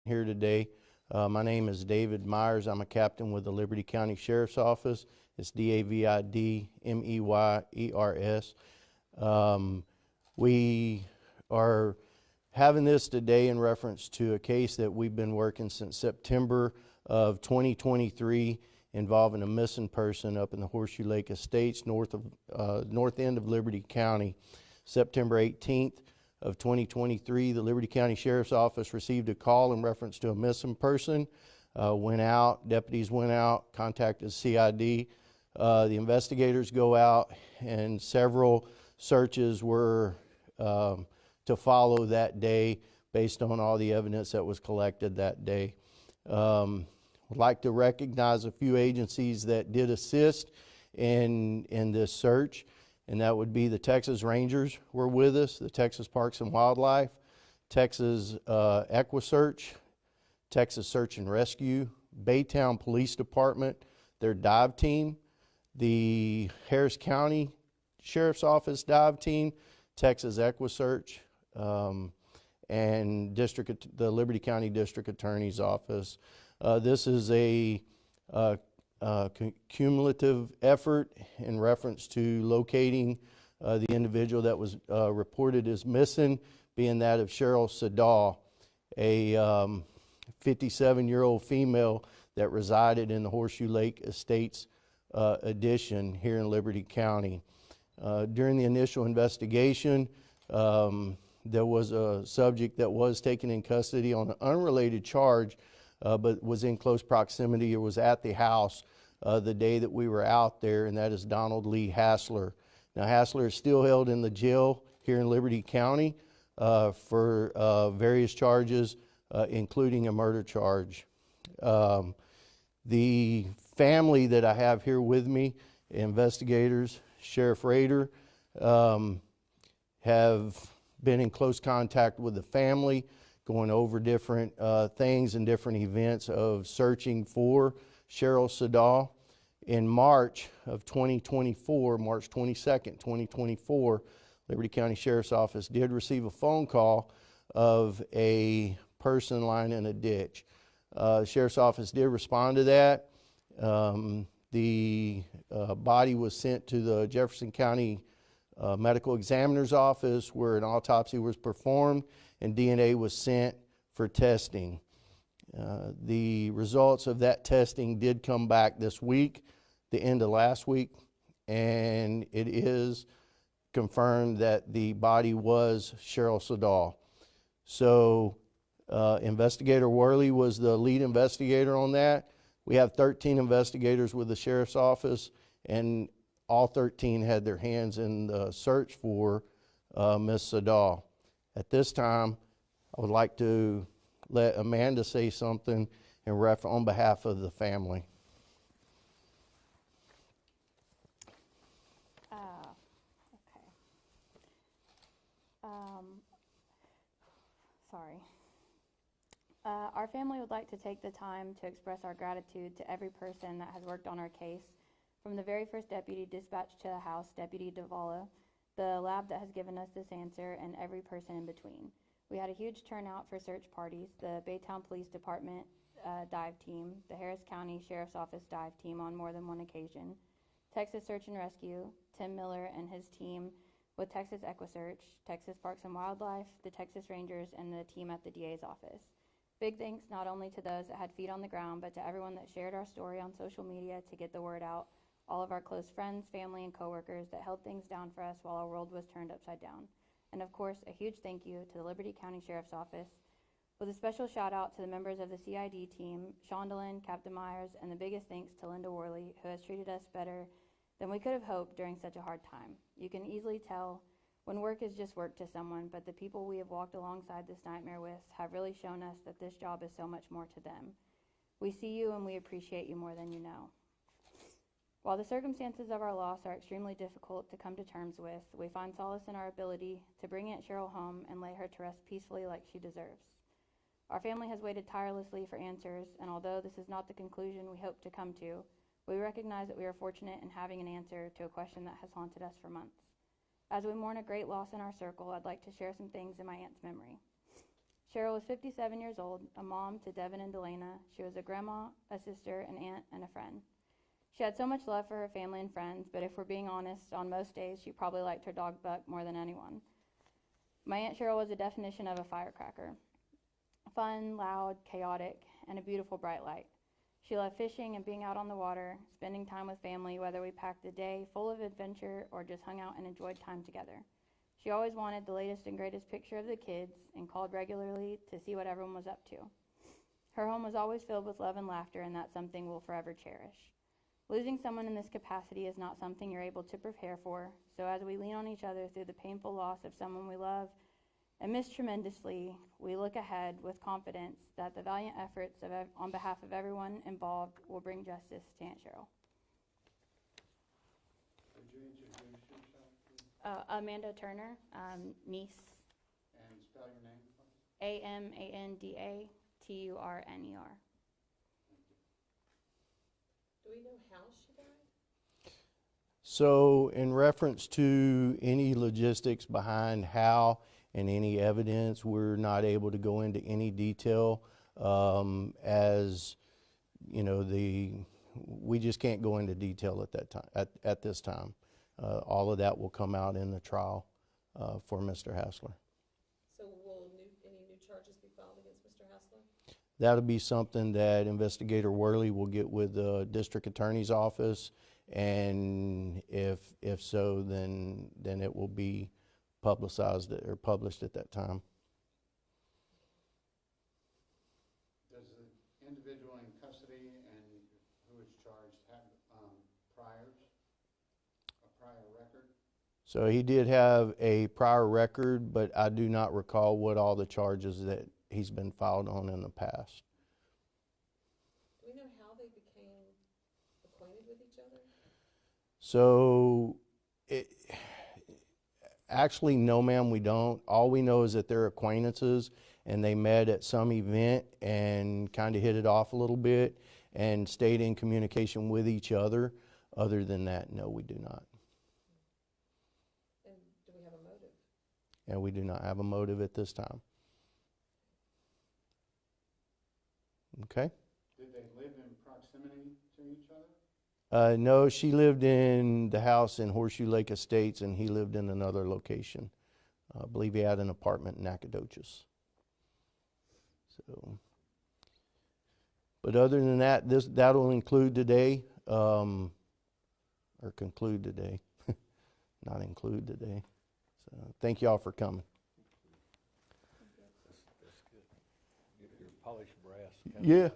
here today. My name is David Myers. I'm a captain with the Liberty County Sheriff's Office. It's DAVIDMEYERS. We are having this today in reference to a case that we've been working since September of 2023 involving a missing person up in the Horseshoe Lake Estates, north end of Liberty County. September 18th of 2023, the Liberty County Sheriff's Office received a call in reference to a missing person. Deputies went out, contacted CID. The investigators go out, and several searches were to follow that day based on all the evidence that was collected that day. I'd like to recognize a few agencies that did assist in this search, and that would be the Texas Rangers were with us, the Texas Parks and Wildlife, Texas EquiSearch, Texas Search and Rescue, Baytown Police Department, their dive team, the Harris County Sheriff's Office dive team, Texas EquiSearch, and the Liberty County District Attorney's Office. This is a cumulative effort in reference to locating the individual that was reported as missing, being that of Sheryl Siddall, a 57-year-old female that resided in the Horseshoe Lake Estates addition here in Liberty County. During the initial investigation, there was a subject that was taken in custody on an unrelated charge, but was in close proximity or was at the house the day that we were out there, and that is Ronald Hassler. Now, Hassler is still held in the jail here in Liberty County for various charges, including a murder charge. The family that I have here with me, investigators, Sheriff Rader, have been in close contact with the family, going over different things and different events of searching for Sheryl Siddall. In March of 2024, March 22nd, 2024, Liberty County Sheriff's Office did receive a phone call of a person lying in a ditch. The Sheriff's Office did respond to that. The body was sent to the Jefferson County Medical Examiner's Office, where an autopsy was performed and DNA was sent for testing. The results of that testing did come back this week, the end of last week, and it is confirmed that the body was Sheryl Siddall. So Investigator Worley was the lead investigator on that. We have 13 investigators with the Sheriff's Office, and all 13 had their hands in the search for Ms. Siddall. At this time, I would like to let Amanda say something on behalf of the family. Sorry. Our family would like to take the time to express our gratitude to every person that has worked on our case, from the very first deputy dispatched to the house, Deputy Davala, the lab that has given us this answer, and every person in between. We had a huge turnout for search parties, the Baytown Police Department dive team, the Harris County Sheriff's Office dive team on more than one occasion, Texas Search and Rescue, Tim Miller and his team with Texas EquiSearch, Texas Parks and Wildlife, the Texas Rangers, and the team at the DA's office. Big thanks not only to those that had feet on the ground, but to everyone that shared our story on social media to get the word out, all of our close friends, family, and coworkers that held things down for us while our world was turned upside down. And of course, a huge thank you to the Liberty County Sheriff's Office, with a special shout out to the members of the CID team, Shondelyn, Captain Myers, and the biggest thanks to Linda Worley, who has treated us better than we could have hoped during such a hard time. You can easily tell when work is just work to someone, but the people we have walked alongside this nightmare with have really shown us that this job is so much more to them. We see you and we appreciate you more than you know. While the circumstances of our loss are extremely difficult to come to terms with, we find solace in our ability to bring Aunt Sheryl home and lay her to rest peacefully like she deserves. Our family has waited tirelessly for answers, and although this is not the conclusion we hope to come to, we recognize that we are fortunate in having an answer to a question that has haunted us for months. As we mourn a great loss in our circle, I'd like to share some things in my aunt's memory. Sheryl was 57 years old, a mom to Devin and Delana. She was a grandma, a sister, an aunt, and a friend. She had so much love for her family and friends, but if we're being honest, on most days she probably liked her dog Buck more than anyone. My Aunt Sheryl was a definition of a firecracker. Fun, loud, chaotic, and a beautiful bright light. She loved fishing and being out on the water, spending time with family, whether we packed a day full of adventure or just hung out and enjoyed time together. She always wanted the latest and greatest picture of the kids and called regularly to see what everyone was up to. Her home was always filled with love and laughter, and that's something we'll forever cherish. Losing someone in this capacity is not something you're able to prepare for, so as we lean on each other through the painful loss of someone we love and miss tremendously, we look ahead with confidence that the valiant efforts on behalf of everyone involved will bring justice to Aunt Sheryl. Would you introduce yourself, please? Amanda Turner, niece, And spell your name, please? Amandaturner. Do we know how she died? So in reference to any logistics behind how and any evidence, we're not able to go into any detail, as you know, we just can't go into detail at that time, at this time. All of that will come out in the trial for Mr. Hassler. So will any new charges be filed against Mr. Hassler? That'll be something that Investigator Worley will get with the District Attorney's Office, and if so, then it will be publicized or published at that time. Does the individual in custody and who is charged have a prior record? So he did have a prior record, but I do not recall what all the charges that he's been filed on in the past. Do we know how they became acquainted with each other? So actually, no ma'am, we don't. All we know is that they're acquaintances and they met at some event and kind of hit it off a little bit and stayed in communication with each other. Other than that, no, we do not. And do we have a motive? And we do not have a motive at this time. Okay? Did they live in proximity to each other? No, she lived in the house in Horseshoe Lake Estates, and he lived in another location. I believe he had an apartment in Nacogdoches. So, but other than that, that'll include today, or conclude today, not include today. So, thank y'all for coming. That's good. Your polished brass. Yeah.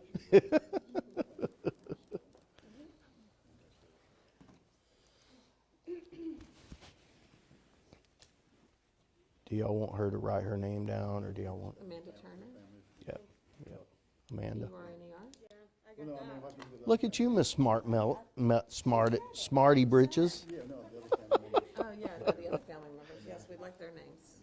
Do y'all want her to write her name down, or do y'all want? Amanda Turner? Yep. Amanda. T-U-R-N-E-R? Look at you, Miss Smarty Britches. Oh, yeah, the other family members, yes, we'd like their names.